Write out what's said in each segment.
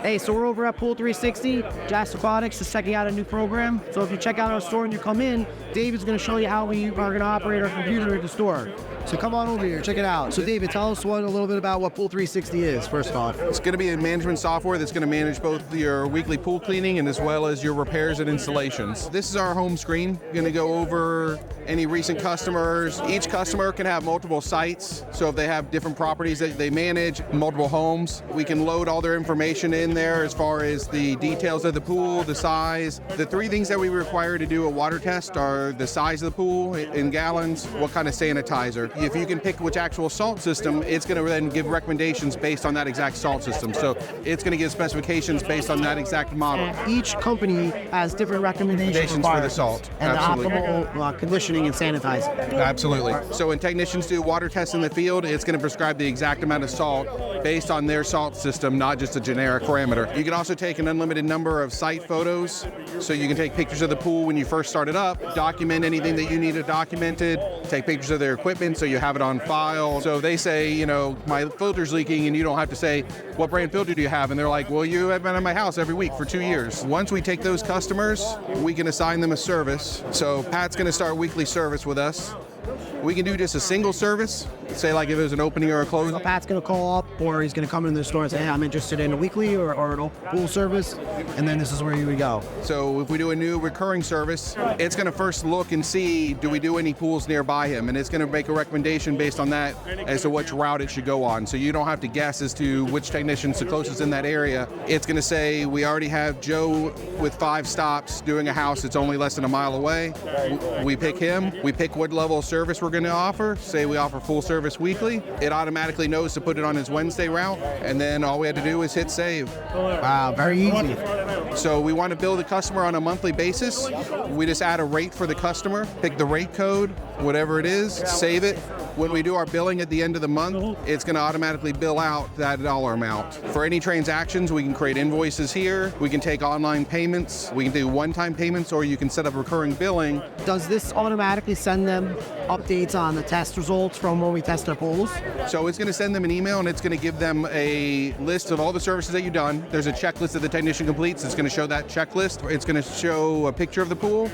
Hey, so we're over at Pool 360. JAS Aquatics is checking out a new program. So if you check out our store and you come in, David's going to show you how we are going to operate our computer at the store. So come on over here, check it out. So David, tell us a little bit about what Pool 360 is, first off. It's going to be a management software that's going to manage both your weekly pool cleaning and as well as your repairs and installations. This is our home screen. Going to go over any recent customers. Each customer can have multiple sites. So if they have different properties that they manage, multiple homes, we can load all their information in there as far as the details of the pool, the size. The three things that we require to do a water test are the size of the pool in gallons, what kind of sanitizer. If you can pick which actual salt system, it's going to then give recommendations based on that exact salt system. So it's going to give specifications based on that exact model. Each company has different recommendations for the salt. And Absolutely. the optimal conditioning and sanitizing. Absolutely. So when technicians do water tests in the field, it's going to prescribe the exact amount of salt based on their salt system, not just a generic parameter. You can also take an unlimited number of site photos. So you can take pictures of the pool when you first start it up, document anything that you need it documented, take pictures of their equipment so you have it on file. So they say, you know, my filter's leaking, and you don't have to say, what brand filter do you have? And they're like, well, you have been in my house every week for 2 years. Once we take those customers, we can assign them a service. So Pat's going to start weekly service with us. We can do just a single service, say like if it was an opening or a closing. So Pat's going to call up, or he's going to come into the store and say, hey, I'm interested in a weekly or an pool service, and then this is where you would go. So if we do a new recurring service, it's going to first look and see, do we do any pools nearby him? And it's going to make a recommendation based on that as to which route it should go on. So you don't have to guess as to which technician's the closest in that area. It's going to say, we already have Joe with 5 stops doing a house that's only less than a mile away. We pick him. We pick what level of service we're going to offer. Say we offer full service weekly. It automatically knows to put it on his Wednesday route, and then all we had to do is hit save. Wow, very easy. So we want to bill the customer on a monthly basis. We just add a rate for the customer, pick the rate code, whatever it is, save it. When we do our billing at the end of the month, it's going to automatically bill out that dollar amount. For any transactions, we can create invoices here. We can take online payments. We can do one-time payments, or you can set up recurring billing. Does this automatically send them updates on the test results from when we test our pools? So it's going to send them an email, and it's going to give them a list of all the services that you've done. There's a checklist that the technician completes. It's going to show that checklist. It's going to show a picture of the pool,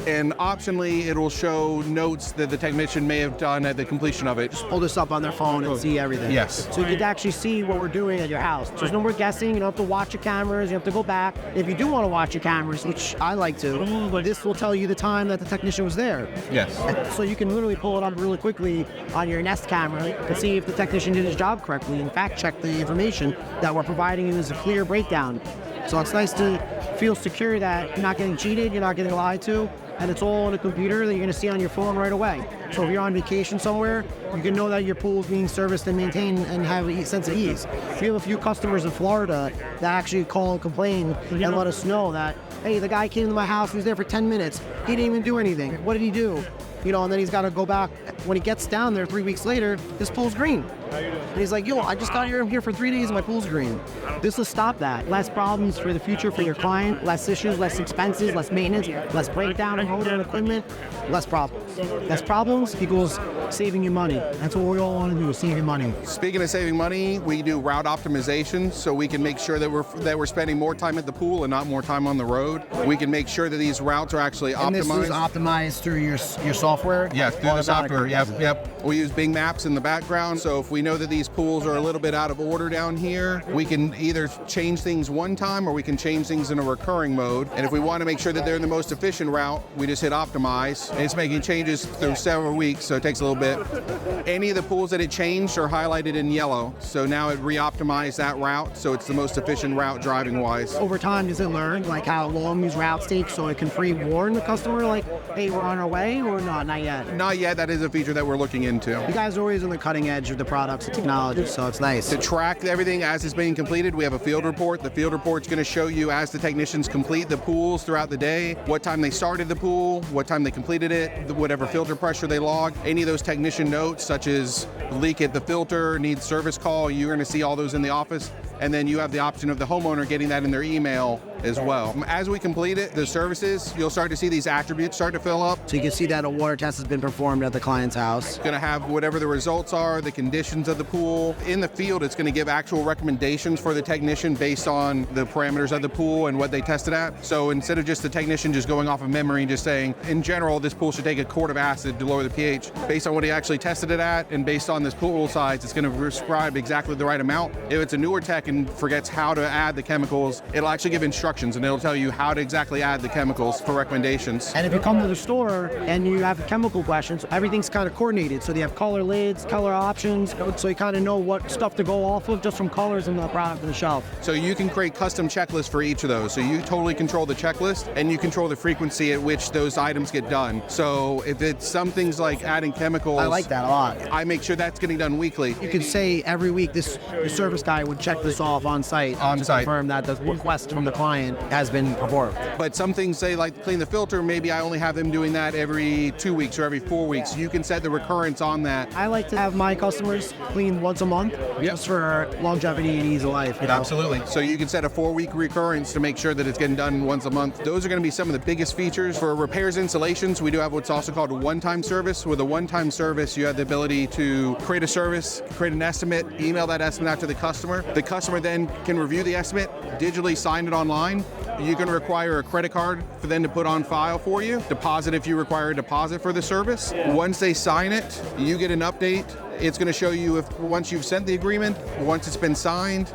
and optionally, it will show notes that the technician may have done at the completion of it. Just pull this up on their phone and see everything. Yes. So you can actually see what we're doing at your house. So there's no more guessing. You don't have to watch your cameras. You have to go back. If you do want to watch your cameras, which I like to, this will tell you the time that the technician was there. Yes. So you can literally pull it up really quickly on your Nest camera and see if the technician did his job correctly and fact check the information that we're providing you as a clear breakdown. So it's nice to feel secure that you're not getting cheated, you're not getting lied to, and it's all on a computer that you're going to see on your phone right away. So if you're on vacation somewhere, you can know that your pool is being serviced and maintained and have a sense of ease. We have a few customers in Florida that actually call and complain and let us know that, hey, the guy came to my house, he was there for 10 minutes, he didn't even do anything. What did he do? You know, and then he's got to go back. When he gets down there 3 weeks later, his pool's green. And he's like, yo, I just got here for 3 days and my pool's green. This will stop that. Less problems for the future for your client, less issues, less expenses, less maintenance, less breakdown of motor and equipment, less problems. Less problems equals saving you money. That's what we all want to do, is saving money. Speaking of saving money, we do route optimization, so we can make sure that we're spending more time at the pool and not more time on the road. We can make sure that these routes are actually optimized. And this is optimized through your software? Yes, through the software. Yep. We use Bing Maps in the background, so if we know that these pools are a little bit out of order down here, we can either change things one time or we can change things in a recurring mode. And if we want to make sure that they're in the most efficient route, we just hit optimize. And it's making changes through several weeks, so it takes a little bit. Any of the pools that it changed are highlighted in yellow, so now it re-optimized that route, so it's the most efficient route driving-wise. Over time, does it learn like how long these routes take so it can pre-warn the customer, like, hey, we're on our way, or not yet? Not yet. That is a feature that we're looking into. You guys are always on the cutting edge of the products and technology, so it's nice. To track everything as it's being completed, we have a field report. The field report's going to show you as the technicians complete the pools throughout the day, what time they started the pool, what time they completed it, whatever filter pressure they log, any of those technician notes, such as leak at the filter, needs service call, you're going to see all those in the office. and then you have the option of the homeowner getting that in their email as well. As we complete it, the services, you'll start to see these attributes start to fill up. So you can see that a water test has been performed at the client's house. Going to have whatever the results are, the conditions of the pool. In the field, it's going to give actual recommendations for the technician based on the parameters of the pool and what they tested at. So instead of just the technician just going off of memory and just saying, in general, this pool should take a quart of acid to lower the pH, based on what he actually tested it at and based on this pool size, it's going to prescribe exactly the right amount. If it's a newer tech and forgets how to add the chemicals, it'll actually give instructions and it'll tell you how to exactly add the chemicals for recommendations. And if you come to the store and you have chemical questions, everything's kind of coordinated. So they have color lids, color options, so you kind of know what stuff to go off of just from colors in the product on the shelf. So you can create custom checklists for each of those. So you totally control the checklist and you control the frequency at which those items get done. So if it's some things like adding chemicals, I like that a lot. I make sure that's getting done weekly. You could say every week the service guy would check this off on site to confirm that the request from the client has been performed. But some things, say like clean the filter, maybe I only have them doing that every 2 weeks or every 4 weeks. You can set the recurrence on that. I like to have my customers clean once a month, just for longevity and ease of life. You know? Absolutely. So you can set a 4-week recurrence to make sure that it's getting done once a month. Those are going to be some of the biggest features. For repairs, installations, we do have what's also called a one-time service. With a one-time service, you have the ability to create a service, create an estimate, email that estimate out to the customer. The customer then can review the estimate, digitally sign it online. You can require a credit card for them to put on file for you. Deposit if you require a deposit for the service. Once they sign it, you get an update. It's going to show you if once you've sent the agreement, once it's been signed,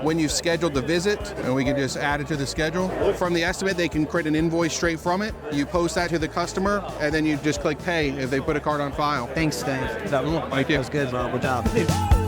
when you've scheduled the visit, and we can just add it to the schedule. From the estimate, they can create an invoice straight from it. You post that to the customer, and then you just click pay if they put a card on file. Thanks, Dave. Thank you. That was good, bro. Good job.